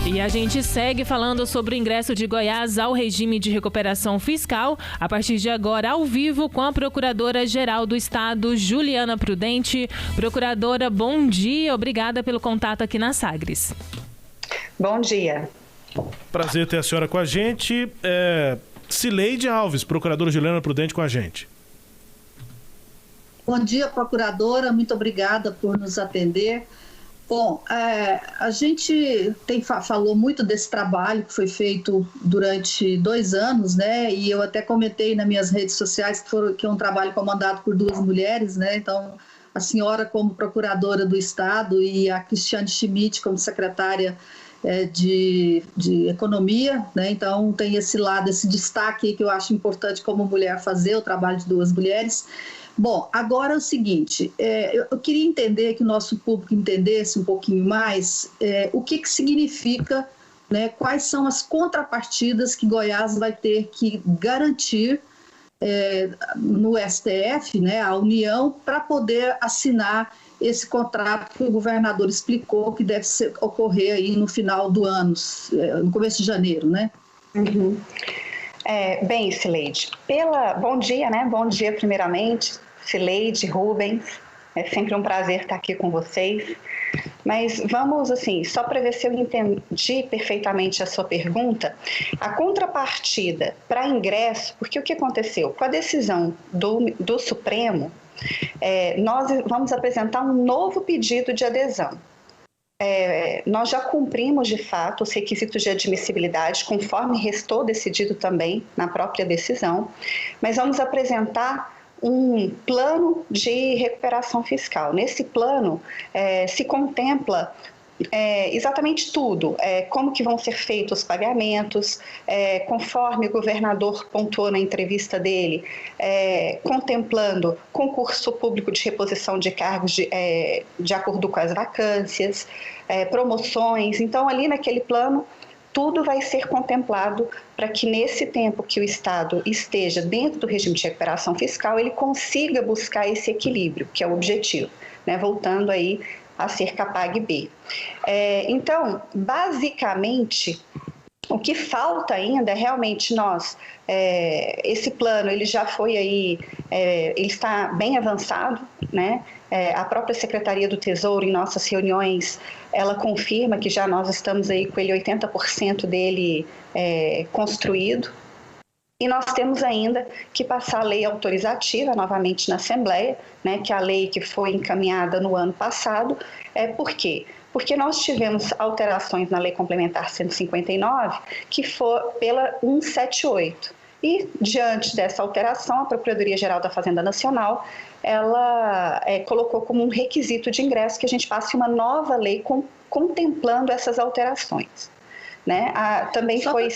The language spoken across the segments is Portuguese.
E a gente segue falando sobre o ingresso de Goiás ao regime de recuperação fiscal, a partir de agora ao vivo com a Procuradora-Geral do Estado, Juliana Prudente. Procuradora, bom dia, obrigada pelo contato aqui na Sagres. Bom dia. Prazer ter a senhora com a gente. Cileide Alves, Procuradora Juliana Prudente com a gente. Bom dia, Procuradora, muito obrigada por nos atender. Bom, a gente falou muito desse trabalho que foi feito durante 2 anos, né? E eu até comentei nas minhas redes sociais que é um trabalho comandado por 2 mulheres, né? Então, a senhora como Procuradora do Estado e a Cristiane Schmidt como Secretária de Economia, né? Então, tem esse lado, esse destaque que eu acho importante como mulher fazer, o trabalho de 2 mulheres. Bom, agora é o seguinte, eu queria entender, que o nosso público entendesse um pouquinho mais o que significa, né, quais são as contrapartidas que Goiás vai ter que garantir no STF, né, a União, para poder assinar esse contrato que o governador explicou que deve ocorrer aí no final do ano, no começo de janeiro, né? Uhum. Bem, Cileide, bom dia, né? Bom dia primeiramente, Cileide, Rubens, é sempre um prazer estar aqui com vocês, mas vamos assim, só para ver se eu entendi perfeitamente a sua pergunta, a contrapartida para ingresso, porque o que aconteceu? Com a decisão do Supremo, nós vamos apresentar um novo pedido de adesão. Nós já cumprimos, de fato, os requisitos de admissibilidade, conforme restou decidido também na própria decisão, mas vamos apresentar um plano de recuperação fiscal. Nesse plano se contempla exatamente tudo, como que vão ser feitos os pagamentos, conforme o governador pontuou na entrevista dele, contemplando concurso público de reposição de cargos de acordo com as vacâncias, promoções. Então, ali naquele plano, tudo vai ser contemplado para que nesse tempo que o Estado esteja dentro do regime de recuperação fiscal, ele consiga buscar esse equilíbrio, que é o objetivo, né? Voltando aí a ser CAPAG-B. Então, basicamente, o que falta ainda é realmente esse plano, ele já foi aí, ele está bem avançado, né? A própria Secretaria do Tesouro, em nossas reuniões, ela confirma que já nós estamos aí com ele 80% dele construído. E nós temos ainda que passar a lei autorizativa novamente na Assembleia, né, que é a lei que foi encaminhada no ano passado. Por quê? Porque nós tivemos alterações na Lei Complementar 159, que foi pela 178. E, diante dessa alteração, a Procuradoria-Geral da Fazenda Nacional, ela colocou como um requisito de ingresso que a gente passe uma nova lei contemplando essas alterações, né? Também foi...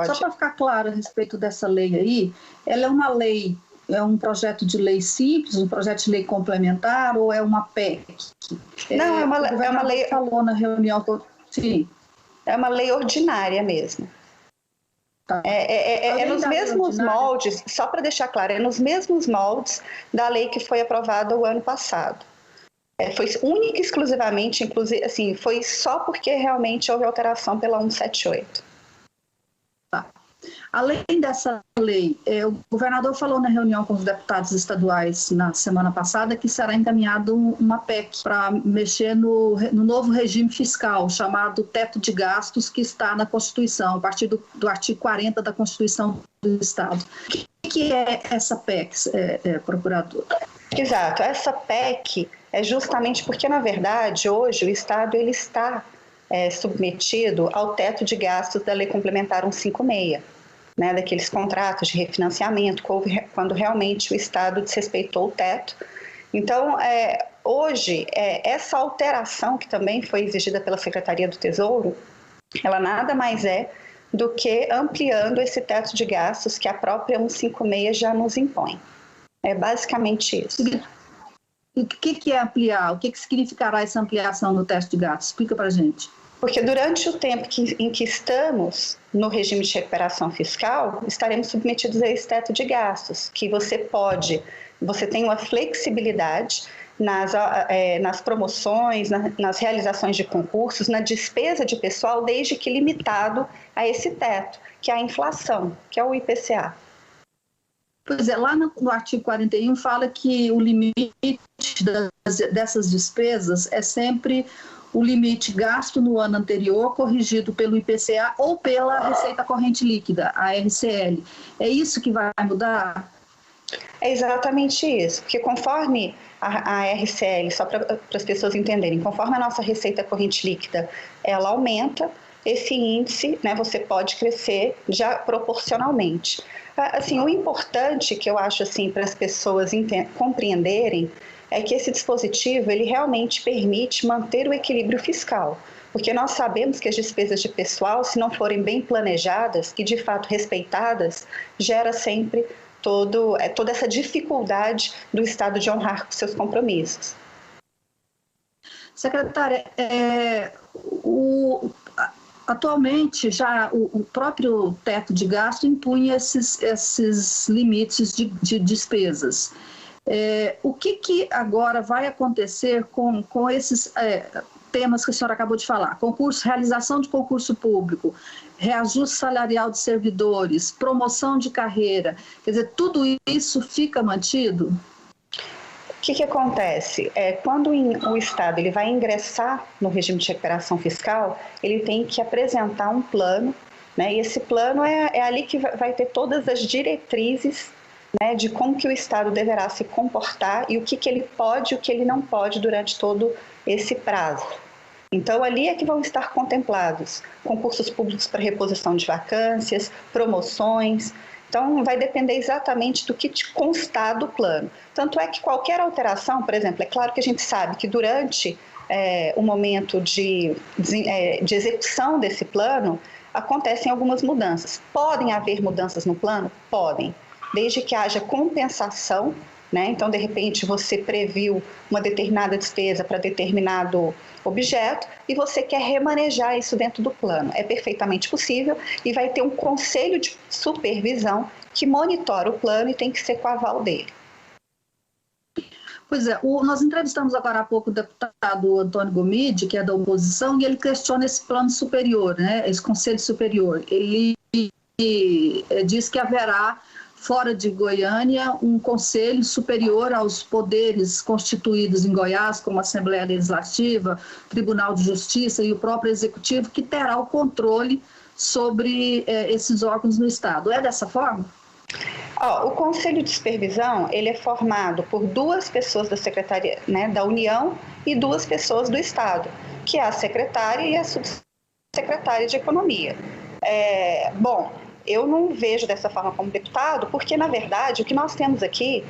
Só para ficar claro a respeito dessa lei aí, ela é uma lei, é um projeto de lei simples, um projeto de lei complementar ou é uma PEC? Não, é uma lei... falou na reunião... Sim. É uma lei ordinária mesmo. Tá. Nos mesmos moldes, só para deixar claro, é nos mesmos moldes da lei que foi aprovada o ano passado. Foi única e exclusivamente, inclusive, assim, foi só porque realmente houve alteração pela 178. Tá. Além dessa lei, o governador falou na reunião com os deputados estaduais na semana passada que será encaminhado uma PEC para mexer no novo regime fiscal, chamado teto de gastos, que está na Constituição, a partir do artigo 40 da Constituição do Estado. O que é essa PEC, procurador? Exato, essa PEC é justamente porque, na verdade, hoje o Estado ele está submetido ao teto de gastos da Lei Complementar 156, né, daqueles contratos de refinanciamento, quando realmente o Estado desrespeitou o teto. Então, hoje, essa alteração que também foi exigida pela Secretaria do Tesouro, ela nada mais é do que ampliando esse teto de gastos que a própria 156 já nos impõe. É basicamente isso. O que é ampliar? O que significará essa ampliação do teto de gastos? Explica para a gente. Porque durante o tempo em que estamos no regime de recuperação fiscal, estaremos submetidos a esse teto de gastos, que você tem uma flexibilidade nas promoções, nas realizações de concursos, na despesa de pessoal, desde que limitado a esse teto, que é a inflação, que é o IPCA. Pois é, lá no artigo 41 fala que o limite dessas despesas é sempre o limite gasto no ano anterior, corrigido pelo IPCA ou pela Receita Corrente Líquida, a RCL. É isso que vai mudar? É exatamente isso, porque conforme a RCL, só para as pessoas entenderem, conforme a nossa Receita Corrente Líquida, ela aumenta, esse índice, né, você pode crescer já proporcionalmente. Assim, o importante que eu acho assim, para as pessoas compreenderem é que esse dispositivo ele realmente permite manter o equilíbrio fiscal, porque nós sabemos que as despesas de pessoal, se não forem bem planejadas e de fato respeitadas, gera sempre toda essa dificuldade do Estado de honrar com seus compromissos. Secretária, atualmente, já o próprio teto de gasto impunha esses limites de despesas. O que agora vai acontecer com esses temas que a senhora acabou de falar? Realização de concurso público, reajuste salarial de servidores, promoção de carreira. Quer dizer, tudo isso fica mantido? O que acontece? Quando o Estado ele vai ingressar no regime de recuperação fiscal, ele tem que apresentar um plano, né? E esse plano é ali que vai ter todas as diretrizes, né, de como que o Estado deverá se comportar e o que ele pode e o que ele não pode durante todo esse prazo. Então, ali é que vão estar contemplados concursos públicos para reposição de vacâncias, promoções. Então, vai depender exatamente do que te constar do plano. Tanto é que qualquer alteração, por exemplo, é claro que a gente sabe que durante o momento de execução desse plano, acontecem algumas mudanças. Podem haver mudanças no plano? Podem, desde que haja compensação, né? Então, de repente, você previu uma determinada despesa para determinado objeto e você quer remanejar isso dentro do plano. É perfeitamente possível e vai ter um conselho de supervisão que monitora o plano e tem que ser com a aval dele. Pois é, nós entrevistamos agora há pouco o deputado Antônio Gomide, que é da oposição, e ele questiona esse plano superior, né, esse conselho superior. Ele diz que haverá, fora de Goiânia, um conselho superior aos poderes constituídos em Goiás, como a Assembleia Legislativa, Tribunal de Justiça e o próprio Executivo, que terá o controle sobre esses órgãos no Estado. É dessa forma? O Conselho de Supervisão ele é formado por 2 pessoas da Secretaria, né, da União e 2 pessoas do Estado, que é a secretária e a subsecretária de Economia. Eu não vejo dessa forma como deputado, porque, na verdade, o que nós temos aqui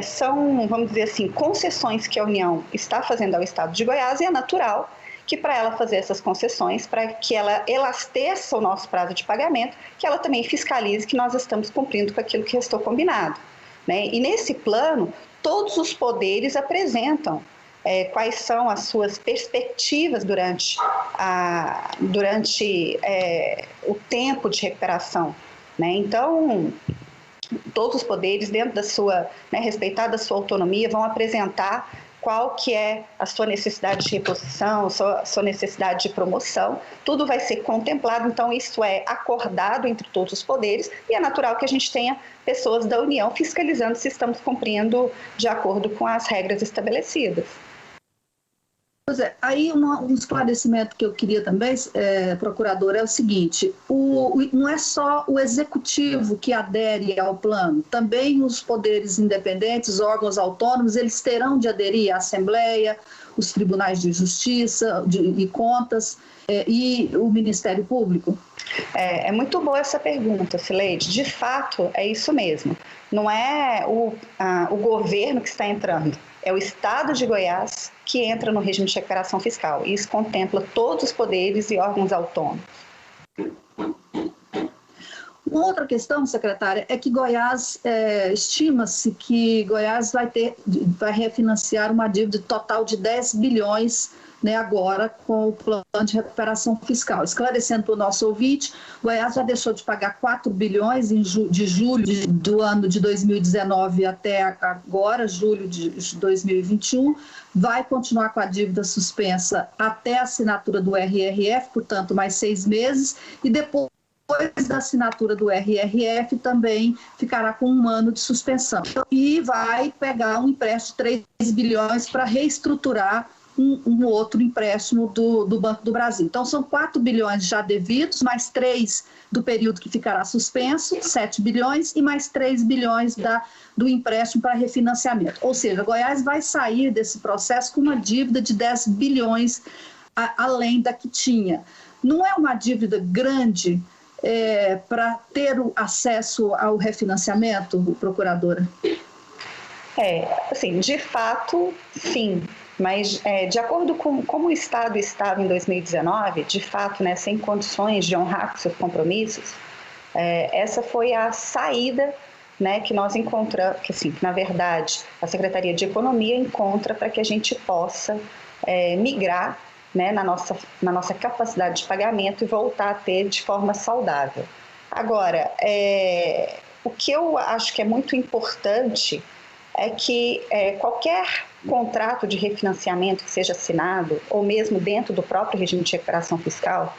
são, vamos dizer assim, concessões que a União está fazendo ao Estado de Goiás, e é natural que, para ela fazer essas concessões, para que ela elasteça o nosso prazo de pagamento, que ela também fiscalize que nós estamos cumprindo com aquilo que restou combinado, né? E nesse plano, todos os poderes apresentam quais são as suas perspectivas durante o tempo de recuperação, né? Então, todos os poderes, dentro da sua, né, respeitada a sua autonomia, vão apresentar qual que é a sua necessidade de reposição, sua necessidade de promoção, tudo vai ser contemplado, então isso é acordado entre todos os poderes e é natural que a gente tenha pessoas da União fiscalizando se estamos cumprindo de acordo com as regras estabelecidas. Pois é, aí um esclarecimento que eu queria também, procurador, é o seguinte, não é só o executivo que adere ao plano, também os poderes independentes, órgãos autônomos, eles terão de aderir à Assembleia, os tribunais de justiça e contas e o Ministério Público? É muito boa essa pergunta, Cileide. De fato, é isso mesmo. Não é o governo que está entrando, é o Estado de Goiás que entra no regime de recuperação fiscal. Isso contempla todos os poderes e órgãos autônomos. Uma outra questão, secretária, é que Goiás, estima-se que Goiás vai refinanciar uma dívida total de 10 bilhões né, agora com o plano de recuperação fiscal. Esclarecendo para o nosso ouvinte, Goiás já deixou de pagar 4 bilhões de julho do ano de 2019 até agora, julho de 2021, vai continuar com a dívida suspensa até a assinatura do RRF, portanto, mais 6 meses, e depois da assinatura do RRF também ficará com 1 ano de suspensão. E vai pegar um empréstimo de 3 bilhões para reestruturar um outro empréstimo do Banco do Brasil. Então, são 4 bilhões já devidos, mais 3 do período que ficará suspenso, 7 bilhões, e mais 3 bilhões do empréstimo para refinanciamento. Ou seja, Goiás vai sair desse processo com uma dívida de 10 bilhões além da que tinha. Não é uma dívida grande para ter o acesso ao refinanciamento, procuradora? Assim, de fato, sim. Mas, de acordo com como o Estado estava em 2019, de fato, né, sem condições de honrar com seus compromissos, essa foi a saída, né, que nós encontramos, que, assim, na verdade, a Secretaria de Economia encontra para que a gente possa migrar, né, na nossa capacidade de pagamento e voltar a ter de forma saudável. Agora, o que eu acho que é muito importante é que qualquer contrato de refinanciamento que seja assinado, ou mesmo dentro do próprio regime de recuperação fiscal,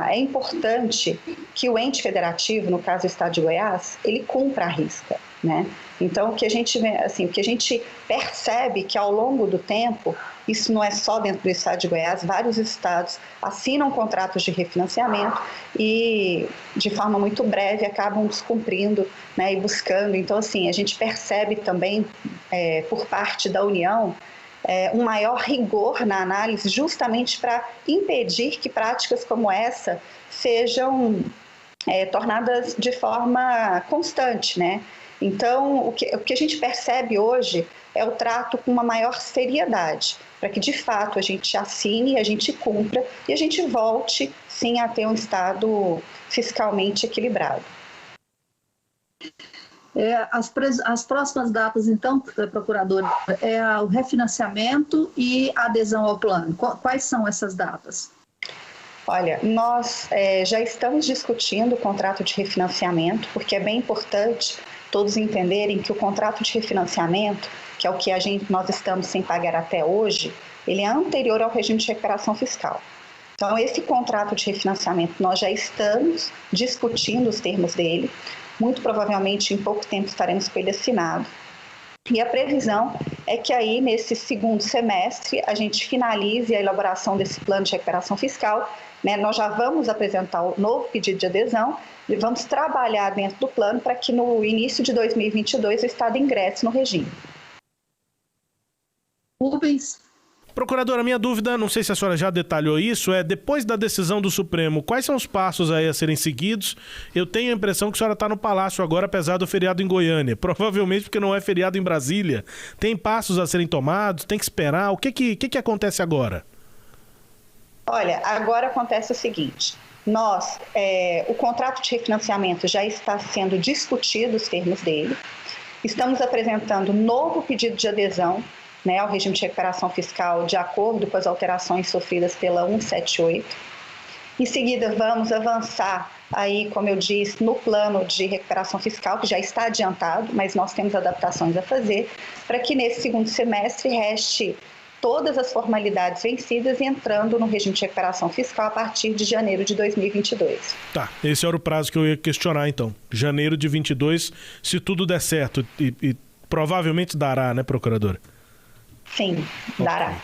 é importante que o ente federativo, no caso o Estado de Goiás, ele cumpra a risca, né? Então, o que a gente percebe que ao longo do tempo, isso não é só dentro do Estado de Goiás, vários estados assinam contratos de refinanciamento e, de forma muito breve, acabam descumprindo, né, e buscando. Então, assim, a gente percebe também, por parte da União, um maior rigor na análise, justamente para impedir que práticas como essa sejam tornadas de forma constante, né? Então, o que a gente percebe hoje é o trato com uma maior seriedade, para que, de fato, a gente assine, a gente cumpra e a gente volte, sim, a ter um Estado fiscalmente equilibrado. As próximas datas, então, procuradora, o refinanciamento e a adesão ao plano. Quais são essas datas? Olha, nós já estamos discutindo o contrato de refinanciamento, porque é bem importante todos entenderem que o contrato de refinanciamento, que é o que nós estamos sem pagar até hoje, ele é anterior ao regime de recuperação fiscal. Então, esse contrato de refinanciamento, nós já estamos discutindo os termos dele. Muito provavelmente, em pouco tempo, estaremos com ele assinado. E a previsão é que aí, nesse segundo semestre, a gente finalize a elaboração desse plano de recuperação fiscal, né? Nós já vamos apresentar o novo pedido de adesão e vamos trabalhar dentro do plano para que no início de 2022 o Estado ingresse no regime. Rubens. Procuradora, minha dúvida, não sei se a senhora já detalhou isso, depois da decisão do Supremo, quais são os passos aí a serem seguidos? Eu tenho a impressão que a senhora está no Palácio agora, apesar do feriado em Goiânia. Provavelmente porque não é feriado em Brasília. Tem passos a serem tomados? Tem que esperar? O que acontece agora? Olha, agora acontece o seguinte. O contrato de refinanciamento já está sendo discutido, os termos dele. Estamos apresentando novo pedido de adesão, né, ao regime de recuperação fiscal de acordo com as alterações sofridas pela 178. Em seguida, vamos avançar aí, como eu disse, no plano de recuperação fiscal, que já está adiantado, mas nós temos adaptações a fazer, para que nesse segundo semestre reste todas as formalidades vencidas e entrando no regime de recuperação fiscal a partir de janeiro de 2022. Tá, esse era o prazo que eu ia questionar, então. Janeiro de 22, se tudo der certo, e provavelmente dará, né, procuradora? Sim, dará. Okay.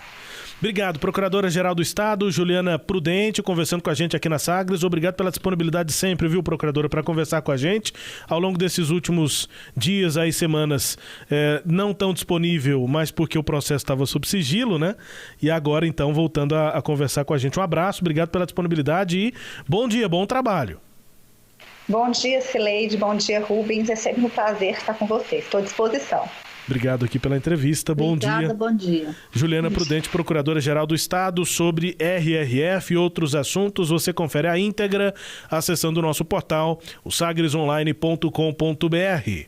Obrigado, Procuradora-Geral do Estado, Juliana Prudente, conversando com a gente aqui na Sagres. Obrigado pela disponibilidade sempre, viu, Procuradora, para conversar com a gente. Ao longo desses últimos dias, aí, semanas, não tão disponível, mas porque o processo estava sob sigilo, né? E agora, então, voltando a conversar com a gente. Um abraço, obrigado pela disponibilidade e bom dia, bom trabalho. Bom dia, Cileide, bom dia, Rubens. É sempre um prazer estar com vocês. Estou à disposição. Obrigado aqui pela entrevista. Obrigada, bom dia. Juliana Prudente, Procuradora-Geral do Estado, sobre RRF e outros assuntos. Você confere a íntegra acessando o nosso portal, o sagresonline.com.br.